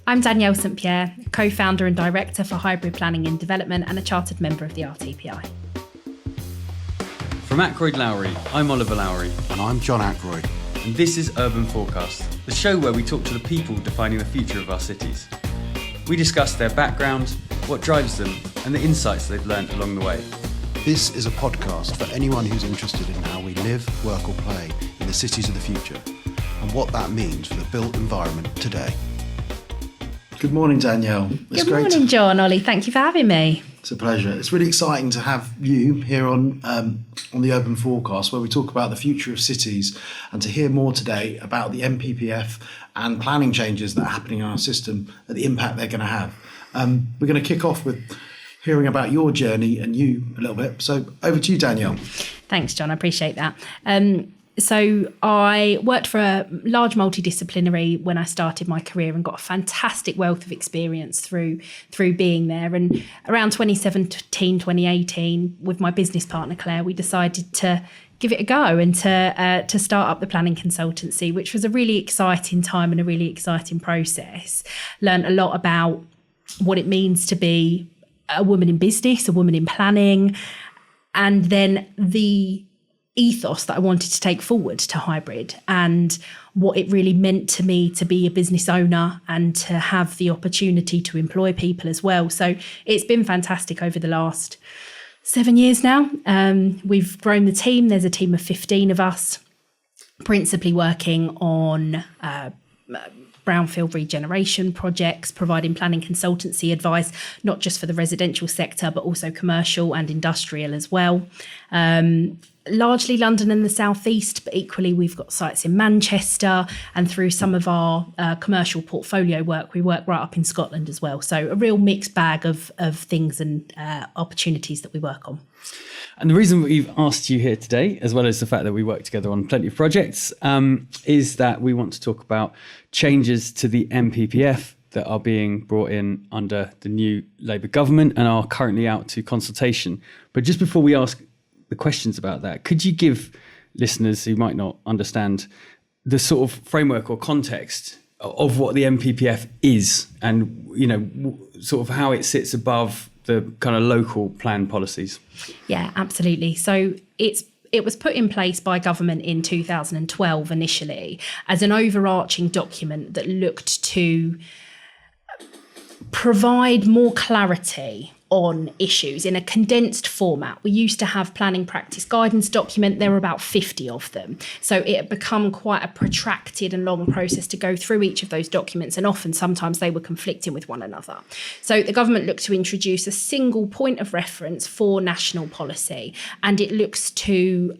I'm Danielle St Pierre, co-founder and director for Hybrid Planning and Development and a chartered member of the RTPI. From Ackroyd Lowry, I'm Oliver Lowry. And I'm John Ackroyd. And this is Urban Forecast, the show where we talk to the people defining the future of our cities. We discuss their background, what drives them, and the insights they've learned along the way. This is a podcast for anyone who's interested in how we live, work or play in the cities of the future and what that means for the built environment today. Good morning, Danielle. Good morning, John. Ollie, thank you for having me. It's a pleasure. It's really exciting to have you here on the Urban Forecast, where we talk about the future of cities, and to hear more today about the NPPF and planning changes that are happening in our system and the impact they're going to have. We're going to kick off with hearing about your journey and you a little bit. So over to you, Danielle. Thanks, John. I appreciate that. So I worked for a large multidisciplinary when I started my career and got a fantastic wealth of experience through being there. And around 2017, 2018, with my business partner, Claire, we decided to give it a go and to start up the planning consultancy, which was a really exciting time and a really exciting process. Learned a lot about what it means to be a woman in business, a woman in planning, and then the ethos that I wanted to take forward to hybrid and what it really meant to me to be a business owner and to have the opportunity to employ people as well. So it's been fantastic over the last 7 years now. We've grown the team. There's a team of 15 of us, principally working on Brownfield regeneration projects, providing planning consultancy advice, not just for the residential sector, but also commercial and industrial as well. Largely London and the South East, but equally we've got sites in Manchester, and through some of our commercial portfolio work, we work right up in Scotland as well. So a real mixed bag of things and opportunities that we work on. And the reason we've asked you here today, as well as the fact that we work together on plenty of projects, is that we want to talk about changes to the NPPF that are being brought in under the new Labour government and are currently out to consultation. But just before we ask the questions about that, could you give listeners who might not understand the sort of framework or context of what the NPPF is and, you know, sort of how it sits above the kind of local plan policies? Yeah, absolutely. So it was put in place by government in 2012 initially as an overarching document that looked to provide more clarity on issues in a condensed format. We used to have planning practice guidance document. There were about 50 of them. So it had become quite a protracted and long process to go through each of those documents, and often sometimes they were conflicting with one another. So the government looked to introduce a single point of reference for national policy, and it looks to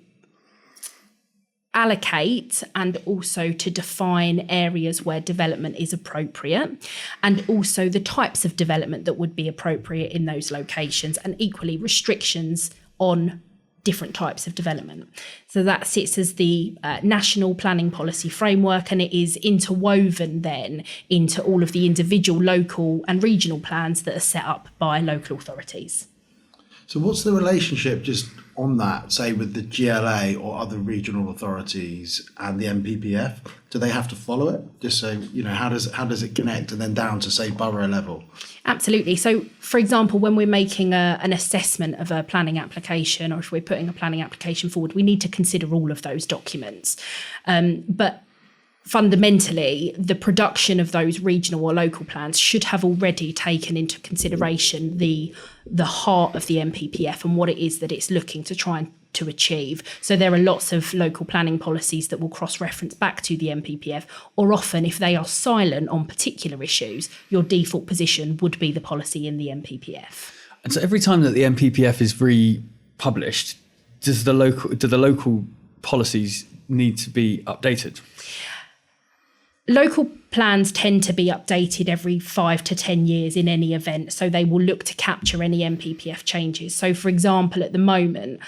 allocate and also to define areas where development is appropriate, and also the types of development that would be appropriate in those locations, and equally restrictions on different types of development. So that sits as the national planning policy framework, and it is interwoven then into all of the individual local and regional plans that are set up by local authorities. So what's the relationship just on that, say with the GLA or other regional authorities and the NPPF? Do they have to follow it? Just so, you know, how does it connect, and then down to, say, borough level? Absolutely. So, for example, when we're making an assessment of a planning application, or if we're putting a planning application forward, we need to consider all of those documents. But fundamentally, the production of those regional or local plans should have already taken into consideration the heart of the NPPF and what it is that it's looking to try and to achieve. So there are lots of local planning policies that will cross-reference back to the NPPF, or often if they are silent on particular issues, your default position would be the policy in the NPPF. And so every time that the NPPF is republished, do the local policies need to be updated? Local plans tend to be updated every 5 to 10 years in any event, so they will look to capture any NPPF changes. So, for example, at the moment,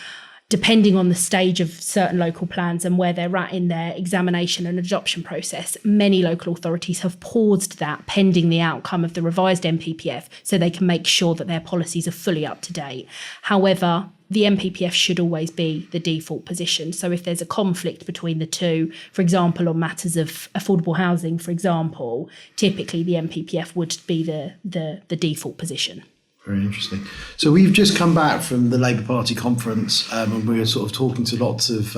depending on the stage of certain local plans and where they're at in their examination and adoption process, many local authorities have paused that pending the outcome of the revised NPPF so they can make sure that their policies are fully up to date. However, the NPPF should always be the default position. So if there's a conflict between the two, for example, on matters of affordable housing, for example, typically the NPPF would be the default position. Very interesting. So we've just come back from the Labour Party conference, and we were sort of talking to lots of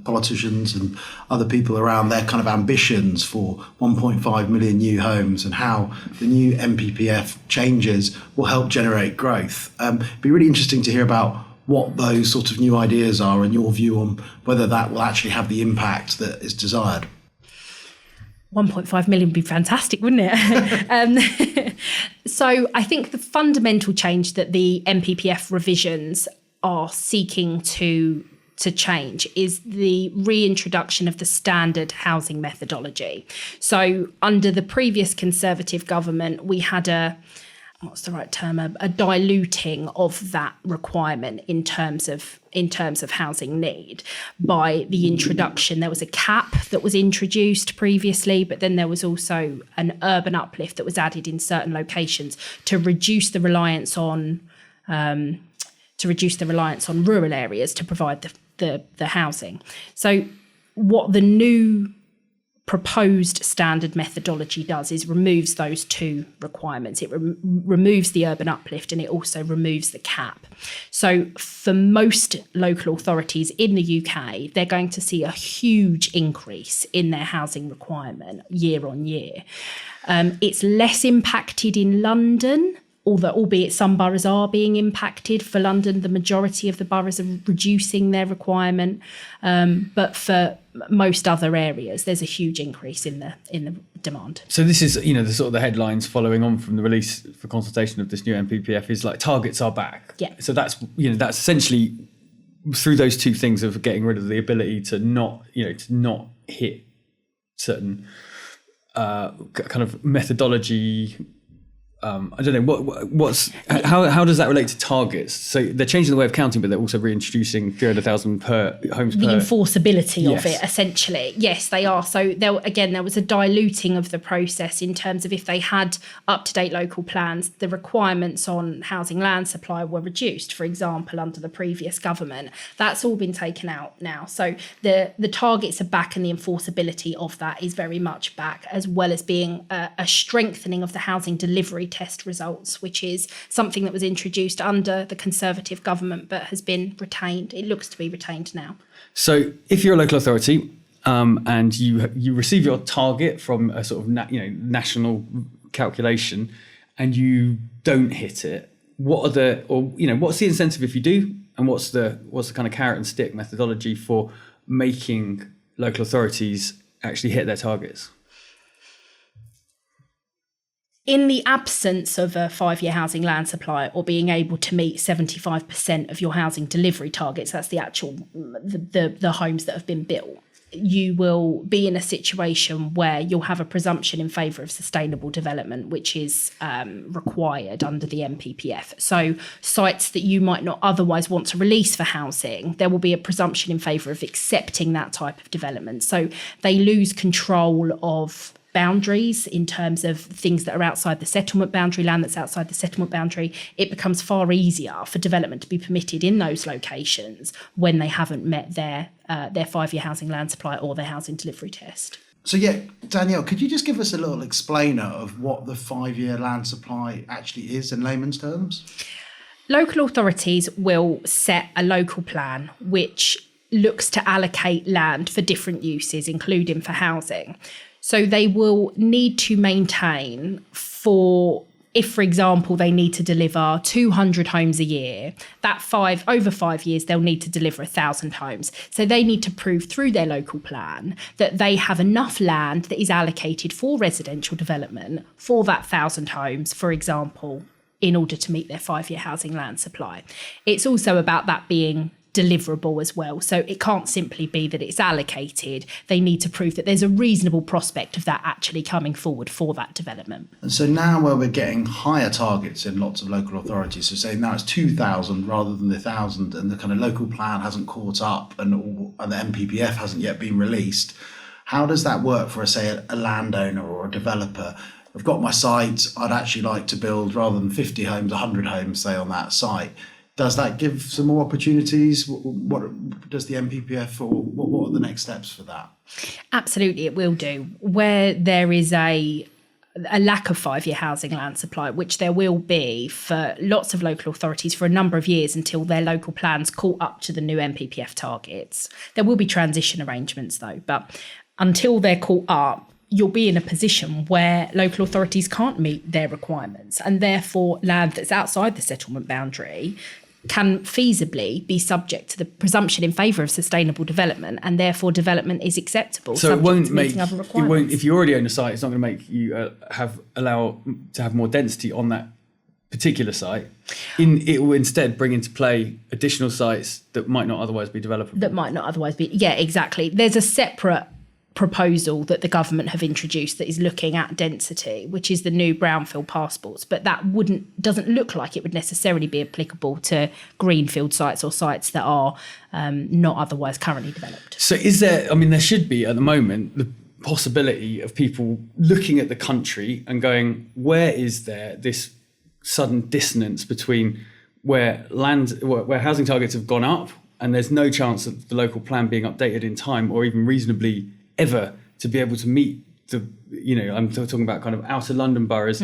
politicians and other people around their kind of ambitions for 1.5 million new homes and how the new NPPF changes will help generate growth. It'd be really interesting to hear about what those sort of new ideas are and your view on whether that will actually have the impact that is desired. 1.5 million would be fantastic, wouldn't it? So I think the fundamental change that the NPPF revisions are seeking to change is the reintroduction of the standard housing methodology. So under the previous Conservative government, we had a diluting of that requirement in terms of housing need by the introduction. There was a cap that was introduced previously, but then there was also an urban uplift that was added in certain locations to reduce the reliance on rural areas to provide the housing. So what the new proposed standard methodology does is removes those two requirements. It removes the urban uplift and it also removes the cap. So for most local authorities in the UK, they're going to see a huge increase in their housing requirement year on year. It's less impacted in London, albeit some boroughs are being impacted. For London, the majority of the boroughs are reducing their requirement. But for most other areas, there's a huge increase in the demand. So this is, the sort of the headlines following on from the release for consultation of this new NPPF is like targets are back. Yeah. So that's essentially through those two things of getting rid of the ability to not hit certain kind of methodology. I don't know how does that relate to targets? So they're changing the way of counting, but they're also reintroducing 300,000 per homes. The enforceability Yes. of it, essentially. Yes, they are. So there was a diluting of the process in terms of if they had up-to-date local plans, the requirements on housing land supply were reduced, for example, under the previous government. That's all been taken out now. So the targets are back and the enforceability of that is very much back, as well as being a strengthening of the housing delivery test results, which is something that was introduced under the Conservative government but has been retained. It looks to be retained now. So if you're a local authority and you receive your target from a sort of national calculation and you don't hit it, what's the incentive if you do, and what's the kind of carrot and stick methodology for making local authorities actually hit their targets? In the absence of a 5-year housing land supply or being able to meet 75% of your housing delivery targets, that's the actual the homes that have been built, you will be in a situation where you'll have a presumption in favour of sustainable development, which is required under the NPPF. So sites that you might not otherwise want to release for housing, there will be a presumption in favour of accepting that type of development. So they lose control of boundaries in terms of things that are outside the settlement boundary, land that's outside the settlement boundary. It becomes far easier for development to be permitted in those locations when they haven't met their 5-year housing land supply or their housing delivery test. So Danielle, could you just give us a little explainer of what the 5-year land supply actually is in layman's terms? Local authorities will set a local plan which looks to allocate land for different uses, including for housing. So they will need to maintain if, for example, they need to deliver 200 homes a year, over 5 years, they'll need to deliver 1,000 homes. So they need to prove through their local plan that they have enough land that is allocated for residential development for that 1,000 homes, for example, in order to meet their 5-year housing land supply. It's also about that being deliverable as well. So it can't simply be that it's allocated. They need to prove that there's a reasonable prospect of that actually coming forward for that development. And so now where we're getting higher targets in lots of local authorities, so say now it's 2,000 rather than the 1,000, and the kind of local plan hasn't caught up and the NPPF hasn't yet been released, how does that work for, say, a landowner or a developer? I've got my site, I'd actually like to build, rather than 50 homes, 100 homes, say, on that site. Does that give some more opportunities? What does the NPPF, or what are the next steps for that? Absolutely, it will do. Where there is a lack of 5-year housing land supply, which there will be for lots of local authorities for a number of years until their local plans caught up to the new NPPF targets. There will be transition arrangements though, but until they're caught up, you'll be in a position where local authorities can't meet their requirements, and therefore land that's outside the settlement boundary can feasibly be subject to the presumption in favour of sustainable development, and therefore development is acceptable. So it won't if you already own a site, it's not going to make you allow to have more density on that particular site. It will instead bring into play additional sites that might not otherwise be developable. Yeah, exactly. There's a separate proposal that the government have introduced that is looking at density, which is the new Brownfield passports, but that doesn't look like it would necessarily be applicable to greenfield sites or sites that are not otherwise currently developed. So there should be at the moment the possibility of people looking at the country and going, where is there this sudden dissonance between where housing targets have gone up and there's no chance of the local plan being updated in time or even reasonably ever to be able to meet I'm talking about kind of outer London boroughs.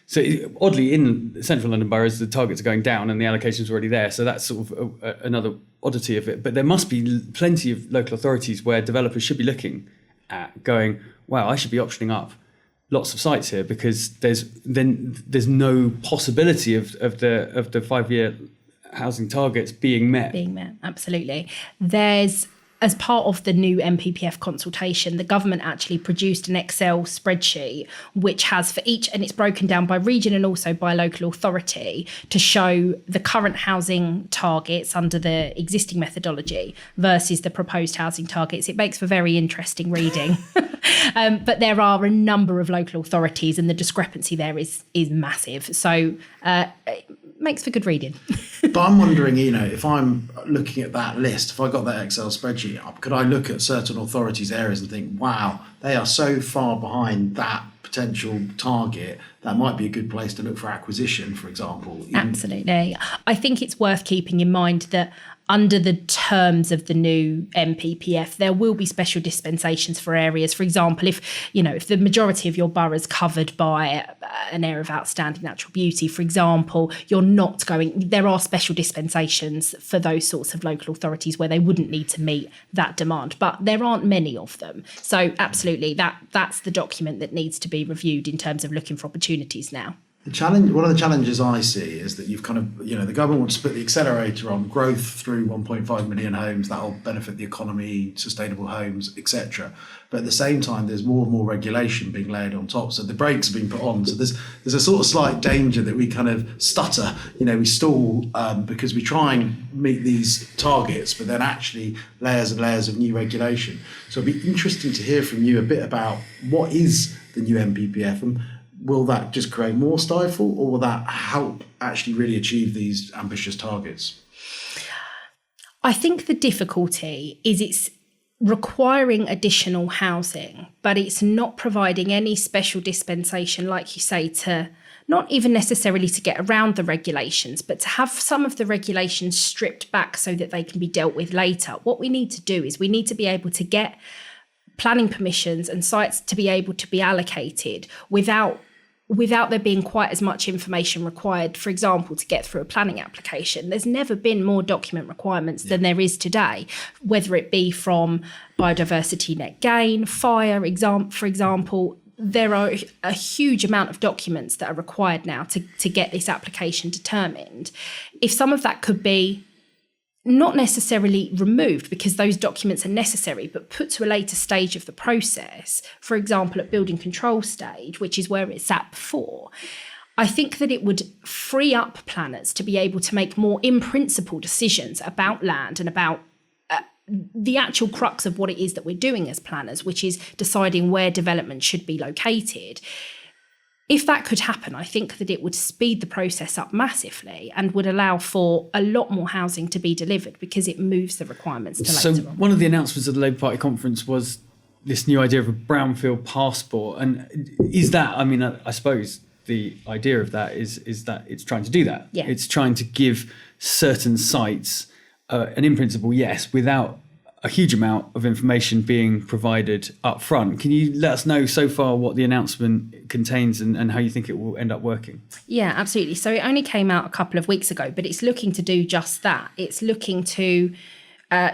So oddly, in central London boroughs, the targets are going down and the allocation's already there. So that's sort of another oddity of it. But there must be plenty of local authorities where developers should be looking at going, wow, I should be optioning up lots of sites here because there's no possibility of the 5-year housing targets being met. Absolutely. As part of the new NPPF consultation, the government actually produced an Excel spreadsheet which has for each, and it's broken down by region and also by local authority, to show the current housing targets under the existing methodology versus the proposed housing targets. It makes for very interesting reading. But there are a number of local authorities and the discrepancy there is massive. So it makes for good reading. But I'm wondering, if I'm looking at that list, if I got that Excel spreadsheet up, could I look at certain authorities' areas and think, wow, they are so far behind that potential target, that might be a good place to look for acquisition, for example? Absolutely. I think it's worth keeping in mind that under the terms of the new NPPF, there will be special dispensations for areas. For example, if the majority of your borough is covered by an area of outstanding natural beauty, for example, there are special dispensations for those sorts of local authorities where they wouldn't need to meet that demand, but there aren't many of them. So absolutely, that's the document that needs to be reviewed in terms of looking for opportunities now. One of the challenges I see is that you've kind of, the government wants to put the accelerator on growth through 1.5 million homes. That'll benefit the economy, sustainable homes, etc. But at the same time, there's more and more regulation being laid on top. So the brakes are being put on. So there's a sort of slight danger that we kind of stutter, we stall because we try and meet these targets, but then actually layers and layers of new regulation. So it'd be interesting to hear from you a bit about what is the new NPPF and will that just create more stifle, or will that help actually really achieve these ambitious targets? I think the difficulty is it's requiring additional housing, but it's not providing any special dispensation, like you say, to not even necessarily to get around the regulations, but to have some of the regulations stripped back so that they can be dealt with later. What we need to do is we need to be able to get planning permissions and sites to be able to be allocated without there being quite as much information required, for example, to get through a planning application. There's never been more document requirements than there is today, whether it be from biodiversity net gain, fire, for example. There are a huge amount of documents that are required now to get this application determined. If some of that could be not necessarily removed because those documents are necessary, but put to a later stage of the process, for example, at building control stage, which is where it's at before, I think that it would free up planners to be able to make more in-principle decisions about land and about the actual crux of what it is that we're doing as planners, which is deciding where development should be located. If that could happen, I think that it would speed the process up massively and would allow for a lot more housing to be delivered because it moves the requirements to later on. One of the announcements of the Labour Party conference was this new idea of a Brownfield passport. And is that, I suppose, the idea of that is that it's trying to do that. Yeah. It's trying to give certain sites an in principle yes without a huge amount of information being provided up front. Can you let us know so far what the announcement contains and how you think it will end up working? Yeah, absolutely. So it only came out a couple of weeks ago, but it's looking to do just that. It's looking to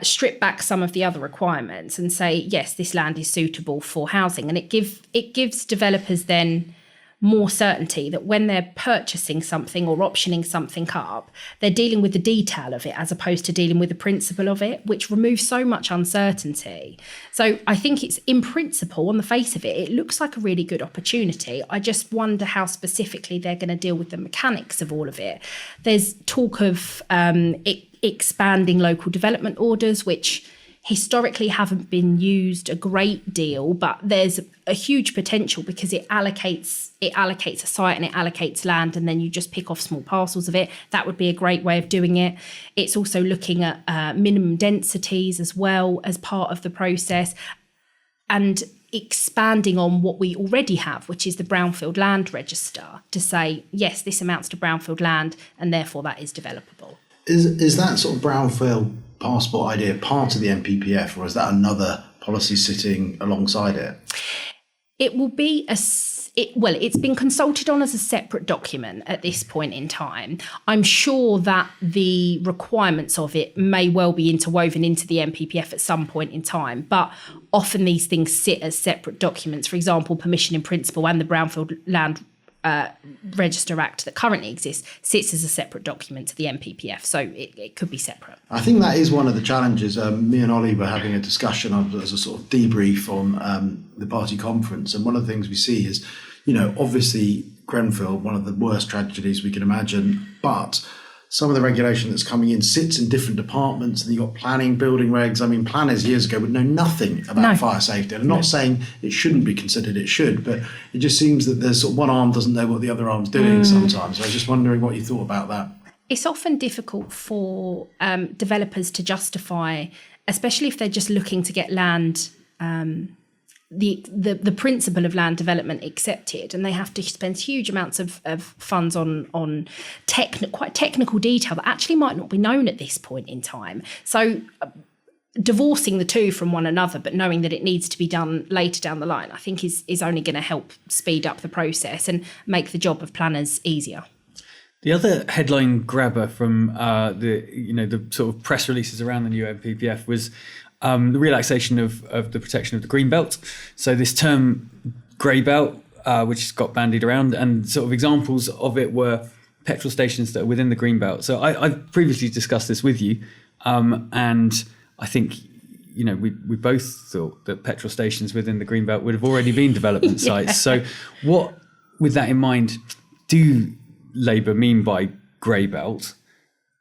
strip back some of the other requirements and say, yes, this land is suitable for housing. And it gives developers then more certainty that when they're purchasing something or optioning something up, they're dealing with the detail of it as opposed to dealing with the principle of it, which removes so much uncertainty. So I think it's, in principle, on the face of it, it looks like a really good opportunity. I just wonder how specifically they're going to deal with the mechanics of all of it. There's talk of expanding local development orders, which historically haven't been used a great deal, but there's a huge potential because it allocates a site and it allocates land, and then you just pick off small parcels of it. That would be a great way of doing it. It's also looking at minimum densities as well as part of the process, and expanding on what we already have, which is the Brownfield land register, to say, yes, this amounts to Brownfield land and therefore that is developable. Is that sort of Brownfield passport idea part of the NPPF, or is that another policy sitting alongside it? It will be it's been consulted on as a separate document at this point in time. I'm sure that the requirements of it may well be interwoven into the NPPF at some point in time, but often these things sit as separate documents. For example, permission in principle and the Brownfield land Register Act that currently exists sits as a separate document to the NPPF, so it could be separate. I think that is one of the challenges. Me and Ollie were having a discussion as a sort of debrief on the party conference, and one of the things we see is, obviously Grenfell, one of the worst tragedies we can imagine, but some of the regulation that's coming in sits in different departments, and you've got planning, building regs. I mean, planners years ago would know nothing about fire safety. I'm not saying it shouldn't be considered, it should, but it just seems that there's sort of one arm doesn't know what the other arm's doing sometimes. So I was just wondering what you thought about that. It's often difficult for developers to justify, especially if they're just looking to get land, the principle of land development accepted, and they have to spend huge amounts of funds on quite technical detail that actually might not be known at this point in time. So divorcing the two from one another, but knowing that it needs to be done later down the line, I think is only going to help speed up the process and make the job of planners easier. The other headline grabber from the sort of press releases around the new NPPF was the relaxation of the protection of the green belt. So this term grey belt, which has got bandied around, and sort of examples of it were petrol stations that are within the green belt. So I've previously discussed this with you, and I think we both thought that petrol stations within the green belt would have already been development sites. So what, with that in mind, do Labour mean by grey belt?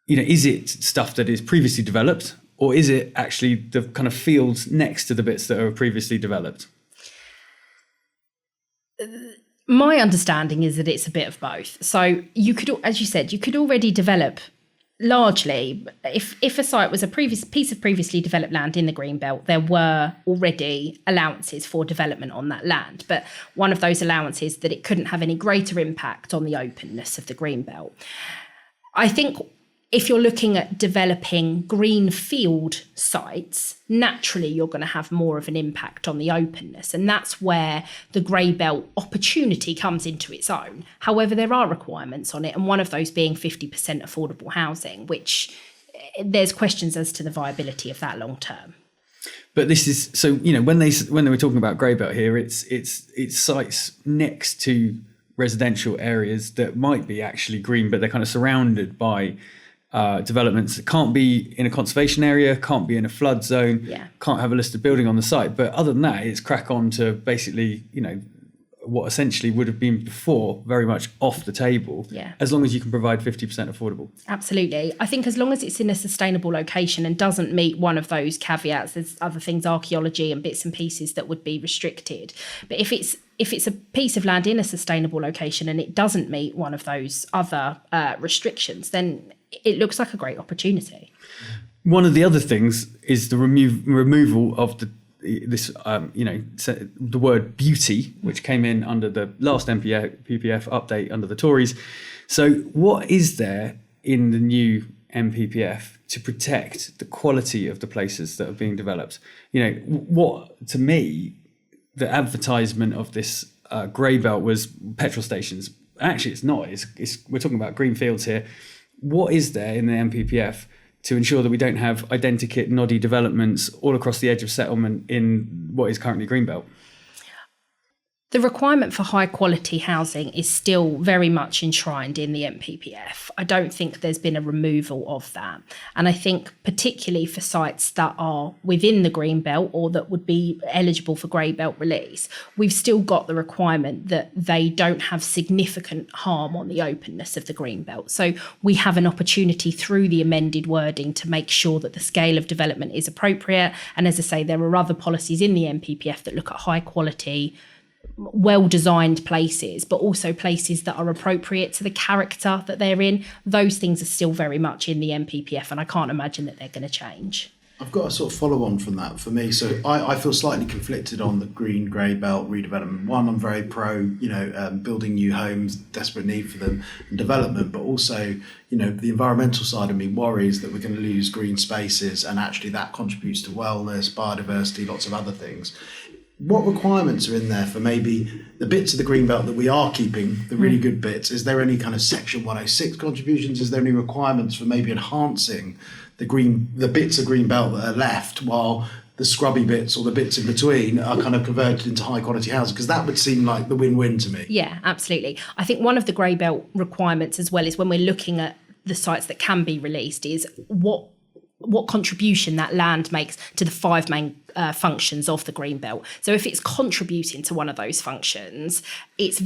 Is it stuff that is previously developed, or is it actually the kind of fields next to the bits that are previously developed? My understanding is that it's a bit of both. So you could, as you said, you could already develop largely, if a site was a piece of previously developed land in the Greenbelt, there were already allowances for development on that land. But one of those allowances that it couldn't have any greater impact on the openness of the Greenbelt. I think if you're looking at developing greenfield sites, naturally you're going to have more of an impact on the openness. And that's where the grey belt opportunity comes into its own. However, there are requirements on it, and one of those being 50% affordable housing, which there's questions as to the viability of that long term. But this is, so, when they were talking about grey belt here, it's sites next to residential areas that might be actually green, but they're kind of surrounded by developments that can't be in a conservation area, can't be in a flood zone, can't have a listed building on the site. But other than that, it's crack on to basically, what essentially would have been before very much off the table, as long as you can provide 50% affordable. Absolutely. I think as long as it's in a sustainable location and doesn't meet one of those caveats, there's other things, archaeology and bits and pieces that would be restricted. But if it's a piece of land in a sustainable location and it doesn't meet one of those other restrictions, then it looks like a great opportunity. One of the other things is the removal of this, the word beauty, which came in under the last NPPF update under the Tories. So what is there in the new NPPF to protect the quality of the places that are being developed? What, to me, the advertisement of this grey belt was petrol stations. Actually, it's not. We're talking about green fields here. What is there in the NPPF to ensure that we don't have identikit noddy developments all across the edge of settlement in what is currently Greenbelt? The requirement for high quality housing is still very much enshrined in the NPPF. I don't think there's been a removal of that. And I think particularly for sites that are within the green belt or that would be eligible for grey belt release, we've still got the requirement that they don't have significant harm on the openness of the green belt. So we have an opportunity through the amended wording to make sure that the scale of development is appropriate. And as I say, there are other policies in the NPPF that look at high quality, well-designed places, but also places that are appropriate to the character that they're in. Those things are still very much in the NPPF, and I can't imagine that they're going to change. I've got a sort of follow on from that for me. So I feel slightly conflicted on the green grey belt redevelopment. One, I'm very pro, building new homes, desperate need for them, and development, but also, the environmental side of me worries that we're going to lose green spaces, and actually that contributes to wellness, biodiversity, lots of other things. What requirements are in there for maybe the bits of the greenbelt that we are keeping, the really good bits? Is there any kind of Section 106 contributions? Is there any requirements for maybe enhancing the bits of greenbelt that are left, while the scrubby bits or the bits in between are kind of converted into high quality housing? Because that would seem like the win-win to me. Yeah, absolutely. I think one of the grey belt requirements as well is when we're looking at the sites that can be released is what contribution that land makes to the five main functions of the green belt. So if it's contributing to one of those functions, it's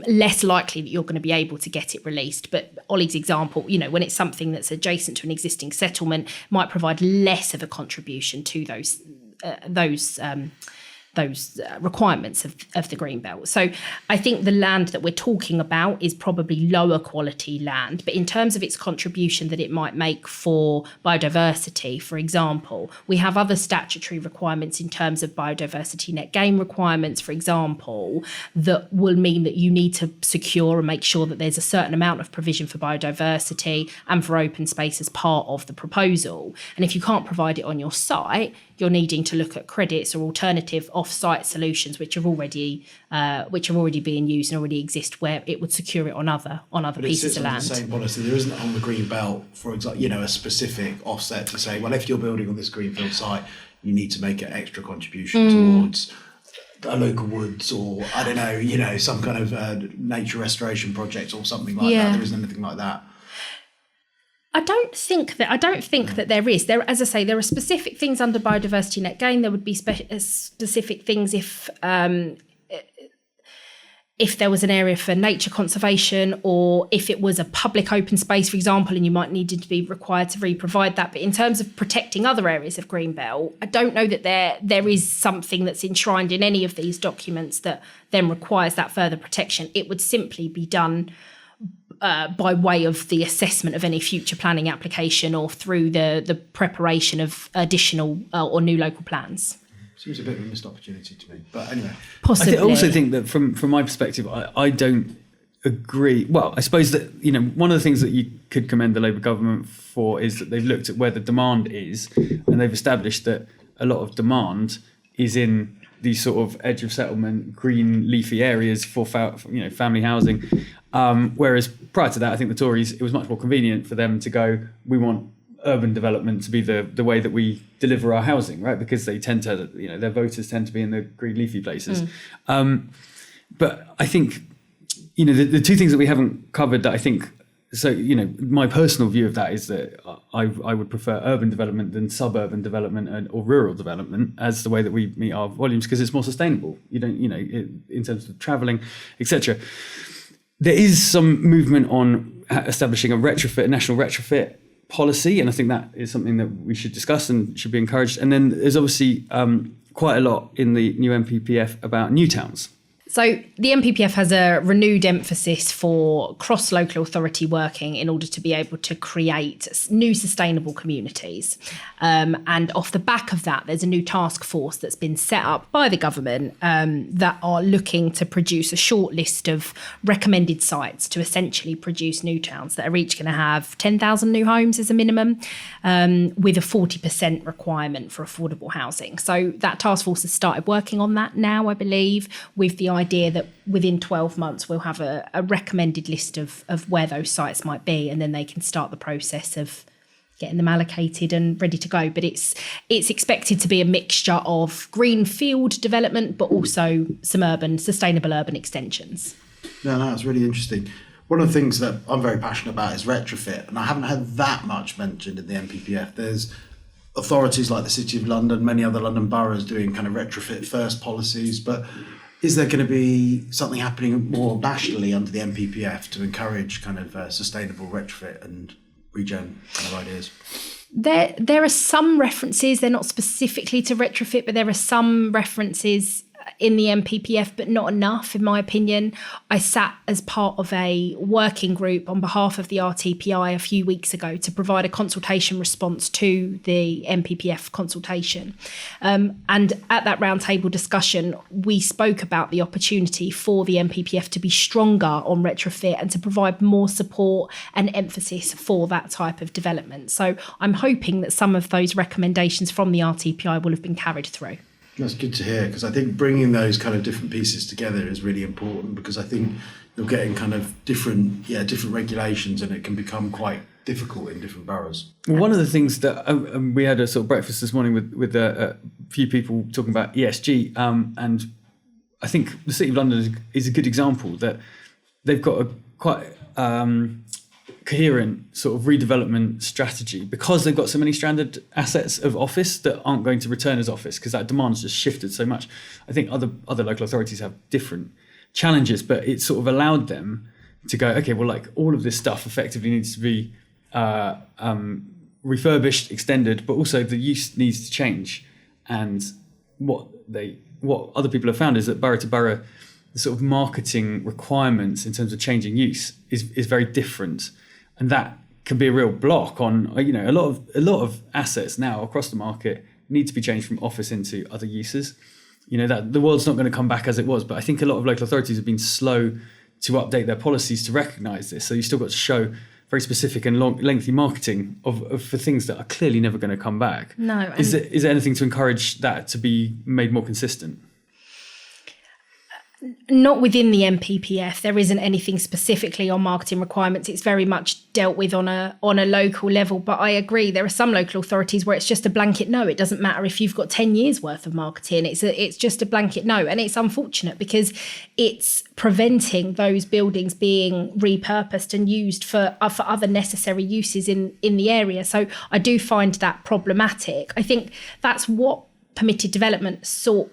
less likely that you're going to be able to get it released. But Ollie's example, when it's something that's adjacent to an existing settlement, might provide less of a contribution to those requirements of the green belt. So I think the land that we're talking about is probably lower quality land, but in terms of its contribution that it might make for biodiversity, for example, we have other statutory requirements in terms of biodiversity net gain requirements, for example, that will mean that you need to secure and make sure that there's a certain amount of provision for biodiversity and for open space as part of the proposal. And if you can't provide it on your site, you're needing to look at credits or alternative off-site solutions which are already being used and already exist, where it would secure it on other pieces of land. The same policy. There isn't on the green belt, for example, a specific offset to say, well, if you're building on this greenfield site, you need to make an extra contribution towards a local woods, or I don't know, some kind of nature restoration project or something like that. There isn't anything like that. I don't think that there is. There, as I say, there are specific things under biodiversity net gain. There would be specific things if there was an area for nature conservation, or if it was a public open space, for example, and you might need to be required to re-provide that. But in terms of protecting other areas of Greenbelt, I don't know that there is something that's enshrined in any of these documents that then requires that further protection. It would simply be done by way of the assessment of any future planning application or through the preparation of additional or new local plans. Seems a bit of a missed opportunity to me, but anyway. Possibly. I also think that from my perspective, I don't agree. Well, I suppose that, one of the things that you could commend the Labour government for is that they've looked at where the demand is, and they've established that a lot of demand is in these sort of edge of settlement, green, leafy areas for family housing. Whereas prior to that, I think the Tories, it was much more convenient for them to go, we want urban development to be the way that we deliver our housing, right? Because they tend to, their voters tend to be in the green, leafy places. But I think, the two things that we haven't covered that I think, so, my personal view of that is that I would prefer urban development than suburban development or rural development as the way that we meet our volumes, because it's more sustainable. You don't, in terms of travelling, etc. There is some movement on establishing a national retrofit policy, and I think that is something that we should discuss and should be encouraged. And then there's obviously quite a lot in the new NPPF about new towns. So the NPPF has a renewed emphasis for cross-local authority working in order to be able to create new sustainable communities. And off the back of that, there's a new task force that's been set up by the government that are looking to produce a short list of recommended sites to essentially produce new towns that are each going to have 10,000 new homes as a minimum, with a 40% requirement for affordable housing. So that task force has started working on that now, I believe, with the idea that within 12 months we'll have a recommended list of where those sites might be, and then they can start the process of getting them allocated and ready to go. But it's expected to be a mixture of greenfield development, but also some sustainable urban extensions. No, it's really interesting. One of the things that I'm very passionate about is retrofit, and I haven't had that much mentioned in the NPPF. There's authorities like the City of London, many other London boroughs doing kind of retrofit first policies, but is there going to be something happening more nationally under the NPPF to encourage kind of sustainable retrofit and regen kind of ideas? There are some references, they're not specifically to retrofit, but there are some references in the NPPF, but not enough, in my opinion. I sat as part of a working group on behalf of the RTPI a few weeks ago to provide a consultation response to the NPPF consultation. And at that roundtable discussion, we spoke about the opportunity for the NPPF to be stronger on retrofit and to provide more support and emphasis for that type of development. So I'm hoping that some of those recommendations from the RTPI will have been carried through. That's good to hear, because I think bringing those kind of different pieces together is really important, because I think you're getting kind of different regulations, and it can become quite difficult in different boroughs. One of the things that we had a sort of breakfast this morning with a few people talking about ESG, and I think the City of London is a good example that they've got a quite coherent sort of redevelopment strategy, because they've got so many stranded assets of office that aren't going to return as office, because that demand's just shifted so much. I think other local authorities have different challenges, but it sort of allowed them to go, okay, well, like all of this stuff effectively needs to be refurbished, extended, but also the use needs to change. And what other people have found is that borough to borough, the sort of marketing requirements in terms of changing use is very different. And that can be a real block on, a lot of assets now across the market need to be changed from office into other uses. That the world's not going to come back as it was, but I think a lot of local authorities have been slow to update their policies to recognise this. So you still got to show very specific and lengthy marketing for things that are clearly never going to come back. No. Is there anything to encourage that to be made more consistent? Not within the NPPF. There isn't anything specifically on marketing requirements. It's very much dealt with on a local level. But I agree, there are some local authorities where it's just a blanket no. It doesn't matter if you've got 10 years worth of marketing. It's just a blanket no. And it's unfortunate because it's preventing those buildings being repurposed and used for other necessary uses in the area. So I do find that problematic. I think that's what permitted development sought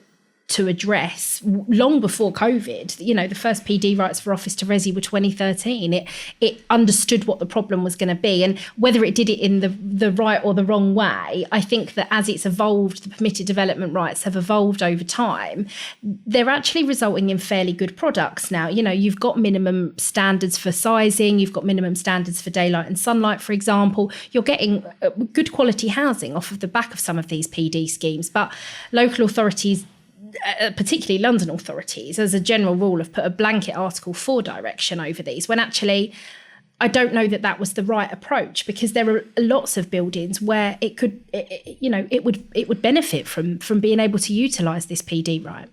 to address long before COVID. The first PD rights for office to resi were 2013. It understood what the problem was going to be, and whether it did it in the right or the wrong way, I think that as it's evolved, the permitted development rights have evolved over time. They're actually resulting in fairly good products now. You've got minimum standards for sizing, you've got minimum standards for daylight and sunlight, for example. You're getting good quality housing off of the back of some of these PD schemes, but local authorities, particularly London authorities, as a general rule, have put a blanket Article 4 direction over these, when actually I don't know that was the right approach, because there are lots of buildings where it would benefit from being able to utilise this PD right.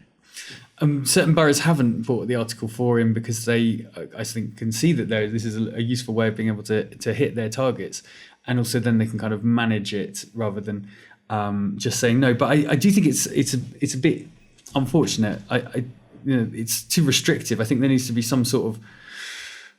Certain boroughs haven't brought the Article 4 in because they, I think, can see that this is a useful way of being able to hit their targets, and also then they can kind of manage it rather than just saying no. But I do think it's a bit unfortunate. It's too restrictive. I think there needs to be some sort of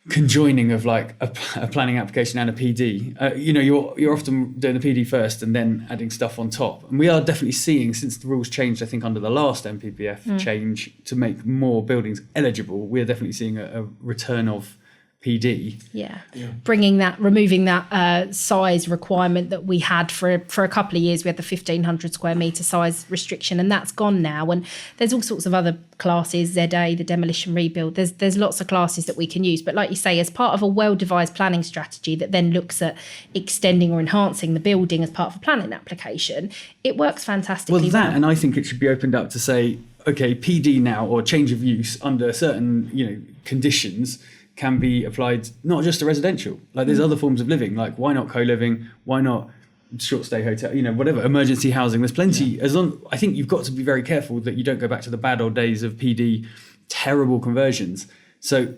conjoining of like a planning application and a PD. You're often doing the PD first and then adding stuff on top. And we are definitely seeing, since the rules changed, I think under the last NPPF change to make more buildings eligible, we're definitely seeing a return of PD. Yeah. Removing that size requirement that we had for a couple of years. We had the 1,500 square metre size restriction, and that's gone now. And there's all sorts of other classes, ZA, the demolition rebuild. There's lots of classes that we can use. But like you say, as part of a well-devised planning strategy that then looks at extending or enhancing the building as part of a planning application, it works fantastically well. And I think it should be opened up to say, okay, PD now, or change of use under certain, conditions, can be applied not just to residential. Like there's other forms of living. Like why not co-living? Why not short stay hotel? Whatever, emergency housing. There's plenty. I think you've got to be very careful that you don't go back to the bad old days of PD, terrible conversions. So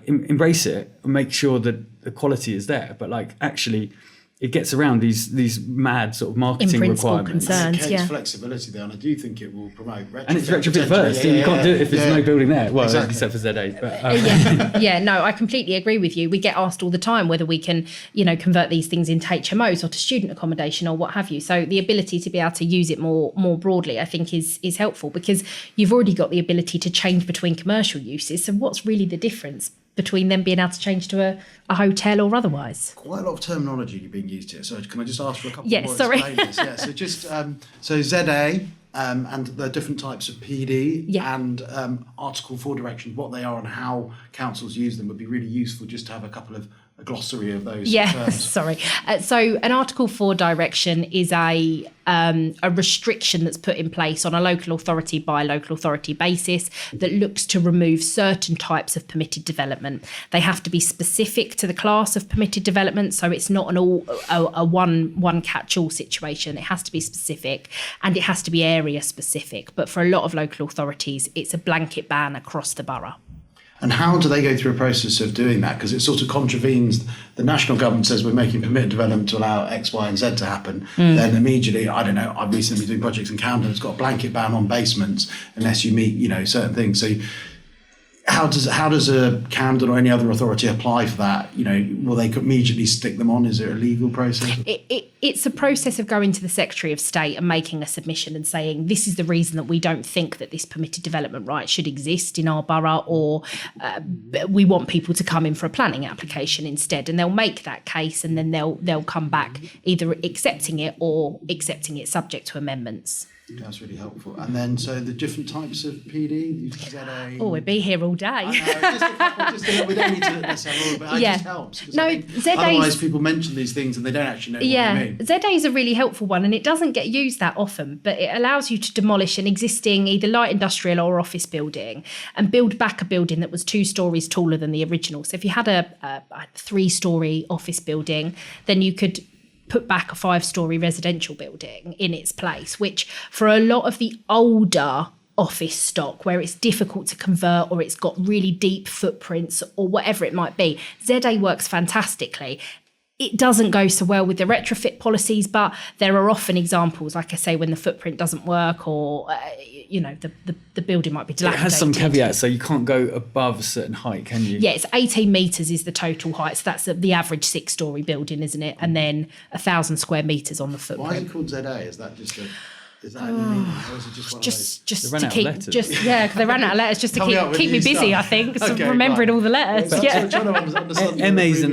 embrace it and make sure that the quality is there. But actually, it gets around these mad sort of marketing requirements. Concerns, flexibility there, and I do think it will promote retrofit. And it's retrofit first. You can't do it if there's no building there. Well, except for ZA. But, no, I completely agree with you. We get asked all the time whether we can, convert these things into HMOs or to student accommodation or what have you. So the ability to be able to use it more broadly, I think, is helpful, because you've already got the ability to change between commercial uses. So what's really the difference between them being able to change to a hotel or otherwise? Quite a lot of terminology being used here. So can I just ask for a couple more sorry. explainers? So just so ZA and the different types of PD and Article 4 directions, what they are and how councils use them would be really useful, just to have a glossary of those terms. Sorry. So an Article 4 direction is a restriction that's put in place on a local authority by local authority basis that looks to remove certain types of permitted development. They have to be specific to the class of permitted development, so it's not a one catch-all situation. It has to be specific, and it has to be area specific. But for a lot of local authorities, it's a blanket ban across the borough. And how do they go through a process of doing that? Because it sort of contravenes, the national government says we're making permitted development to allow X, Y and Z to happen. Then immediately, I don't know, I've recently been doing projects in Camden, it's got a blanket ban on basements unless you meet, certain things. So how does a Camden or any other authority apply for that? Will they immediately stick them on? Is it a legal process? It's a process of going to the Secretary of State and making a submission and saying, this is the reason that we don't think that this permitted development right should exist in our borough, or we want people to come in for a planning application instead. And they'll make that case, and then they'll come back either accepting it or accepting it subject to amendments. That's really helpful. And then, so the different types of PD, ZA. Oh, we'd be here all day. I know, just a couple, we don't need to necessarily all, but it just helps. No, otherwise people mention these things and they don't actually know what they mean. ZA is a really helpful one, and it doesn't get used that often, but it allows you to demolish an existing either light industrial or office building and build back a building that was 2 stories taller than the original. So if you had a 3-story office building, then you could put back a 5-story residential building in its place, which for a lot of the older office stock where it's difficult to convert or it's got really deep footprints or whatever it might be, ZA works fantastically. It doesn't go so well with the retrofit policies, but there are often examples, like I say, when the footprint doesn't work or, the building might be dilapidated. It has some caveats, so you can't go above a certain height, can you? Yeah, it's 18 metres is the total height. So that's the average 6-storey building, isn't it? And then 1,000 square metres on the footprint. Why is it called ZA? Is that just is that any meaning, or is it just one of those? Just they ran to out keep, of letters. because they ran out of letters just to keep me busy. I think remembering all the letters. MA is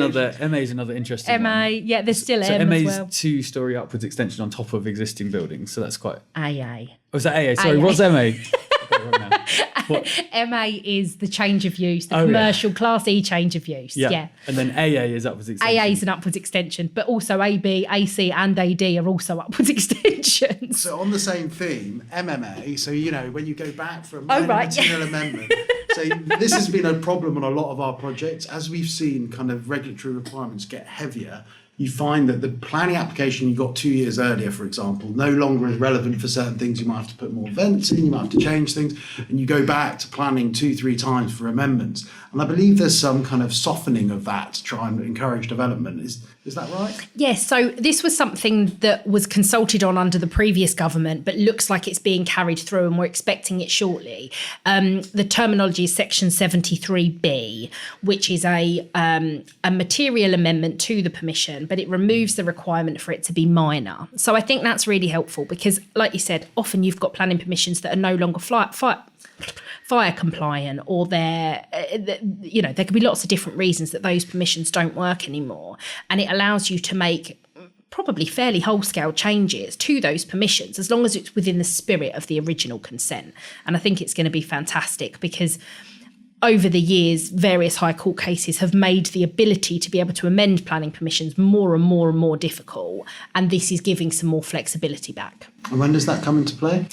another interesting MA, one. there's still so M MA's as well. 2-storey upwards extension on top of existing buildings, so that's quite. AA. Oh, is that AA? Sorry, what's MA? MA is the change of use, the commercial Class E change of use. Yeah. And then AA is upwards extension. AA is an upwards extension, but also AB, AC and AD are also upwards extensions. So on the same theme, MMA, so when you go back for a material amendment, so this has been a problem on a lot of our projects. As we've seen kind of regulatory requirements get heavier, you find that the planning application you got 2 years earlier, for example, no longer is relevant for certain things. You might have to put more vents in, you might have to change things, and you go back to planning 2-3 times for amendments. And I believe there's some kind of softening of that to try and encourage development. Is that right? Yes, so this was something that was consulted on under the previous government, but looks like it's being carried through and we're expecting it shortly. The terminology is Section 73B, which is a material amendment to the permission, but it removes the requirement for it to be minor. So I think that's really helpful because, like you said, often you've got planning permissions that are no longer fire compliant, or there could be lots of different reasons that those permissions don't work anymore. And it allows you to make probably fairly whole-scale changes to those permissions, as long as it's within the spirit of the original consent. And I think it's going to be fantastic, because over the years, various High Court cases have made the ability to be able to amend planning permissions more and more and more difficult. And this is giving some more flexibility back. And when does that come into play?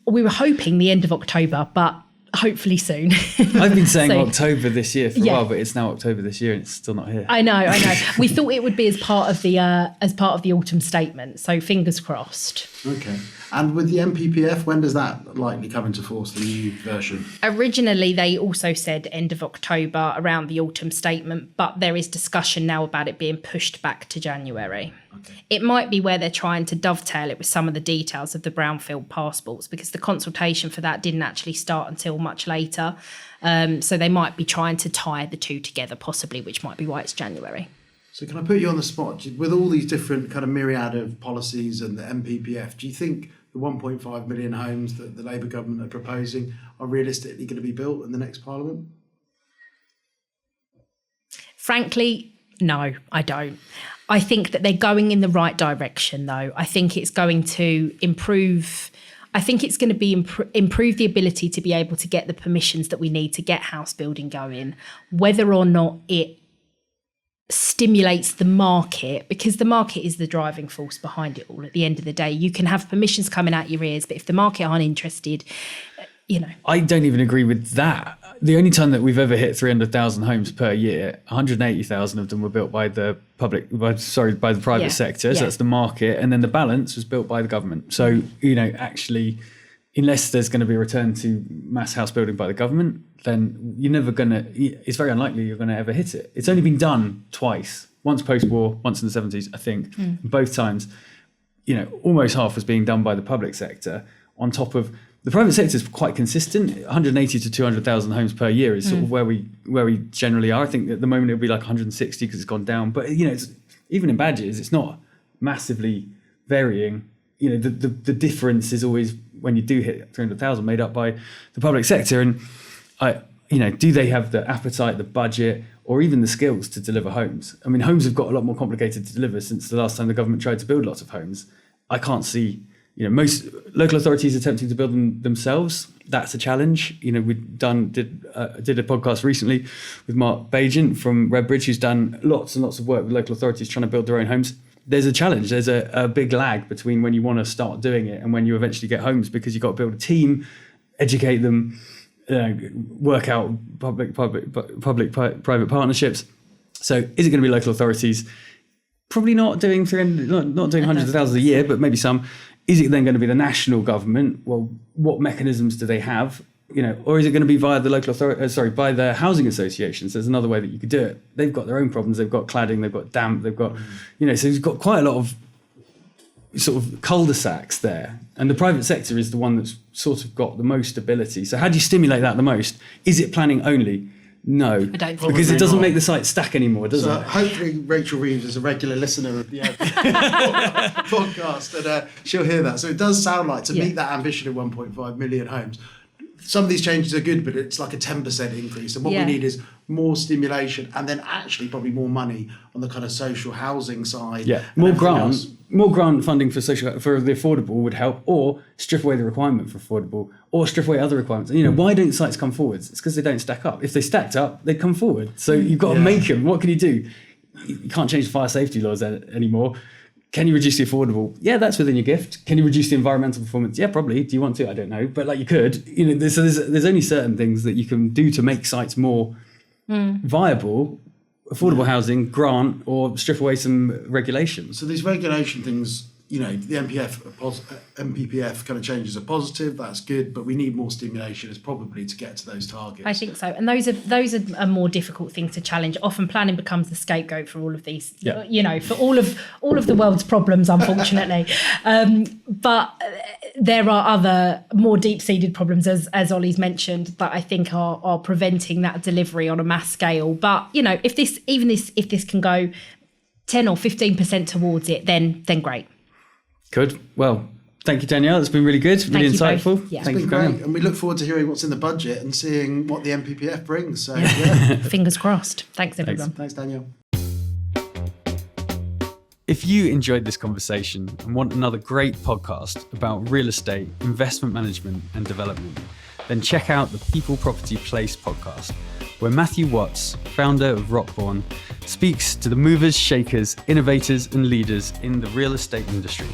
We were hoping the end of October, but hopefully soon. I've been saying October this year for a while, but it's now October this year and it's still not here. I know. We thought it would be as part of the autumn statement, so fingers crossed. Okay. And with the NPPF, when does that likely come into force, the new version? Originally, they also said end of October, around the autumn statement, but there is discussion now about it being pushed back to January. Okay. It might be where they're trying to dovetail it with some of the details of the Brownfield passports, because the consultation for that didn't actually start until much later. So they might be trying to tie the two together, possibly, which might be why it's January. So can I put you on the spot? With all these different kind of myriad of policies and the NPPF, do you think the 1.5 million homes that the Labour government are proposing are realistically going to be built in the next Parliament? Frankly, no, I don't. I think that they're going in the right direction, though. I think it's going to improve. I think it's going to be improve the ability to be able to get the permissions that we need to get house building going, whether or not it stimulates the market, because the market is the driving force behind it all. At the end of the day, you can have permissions coming out your ears, but if the market aren't interested, I don't even agree with that. The only time that we've ever hit 300,000 homes per year, 180,000 of them were built by the private sector. So that's the market, and then the balance was built by the government. So actually, unless there's going to be a return to mass house building by the government, then it's very unlikely you're going to ever hit it. It's only been done twice, once post-war, once in the 70s, I think. Both times, almost half was being done by the public sector, on top of the private sector is quite consistent. 180 to 200,000 homes per year is sort of where we generally are. I think at the moment it'll be like 160 because it's gone down. But it's, even in badges, it's not massively varying. The difference is always, when you do hit 300,000, made up by the public sector. And do they have the appetite, the budget, or even the skills to deliver homes? I mean, homes have got a lot more complicated to deliver since the last time the government tried to build lots of homes. I can't see. Most local authorities attempting to build them themselves. That's a challenge. We did a podcast recently with Mark Bagent from Redbridge, who's done lots and lots of work with local authorities trying to build their own homes. There's a challenge. There's a big lag between when you want to start doing it and when you eventually get homes, because you've got to build a team, educate them, work out public-private partnerships. So is it going to be local authorities? Probably not doing 300, not doing hundreds of thousands a year, but maybe some. Is it then going to be the national government? Well, what mechanisms do they have? Or is it going to be via the local authority? By the housing associations? There's another way that you could do it. They've got their own problems. They've got cladding. They've got damp. They've got, so you've got quite a lot of sort of cul-de-sacs there. And the private sector is the one that's sort of got the most ability. So how do you stimulate that the most? Is it planning only? No, I don't, because it doesn't make the site stack anymore, does it? Hopefully Rachel Reeves is a regular listener of the podcast, and she'll hear that. So it does sound like, to meet that ambition of 1.5 million homes, some of these changes are good, but it's like a 10% increase. And what we need is more stimulation, and then actually probably more money on the kind of social housing side. Yeah, more grant funding for the affordable would help, or strip away the requirement for affordable, or strip away other requirements. Why don't sites come forwards? It's because they don't stack up. If they stacked up, they'd come forward. So you've got to make them. What can you do? You can't change the fire safety laws anymore. Can you reduce the affordable? Yeah, that's within your gift. Can you reduce the environmental performance? Yeah, probably. Do you want to? I don't know. But you could. There's only certain things that you can do to make sites more viable. Affordable housing, grant, or strip away some regulations. So these regulation things, the NPPF kind of changes are positive. That's good, but we need more stimulation as probably to get to those targets. I think so, and those are a more difficult thing to challenge. Often planning becomes the scapegoat for all of these, for all of the world's problems, unfortunately. But there are other more deep-seated problems, as Ollie's mentioned, that I think are preventing that delivery on a mass scale. But if this can go 10 or 15% towards it, then great. Good. Well, Thank you, Danielle. It's been really good, really Thank you insightful. both. Yeah. Thank It's you been for great, coming. and we look forward to hearing what's in the budget and seeing what the NPPF brings. So, yeah. Fingers crossed. Thanks, everyone. Thanks, Danielle. If you enjoyed this conversation and want another great podcast about real estate, investment management and development, then check out the People Property Place podcast, where Matthew Watts, founder of Rockborn, speaks to the movers, shakers, innovators and leaders in the real estate industry.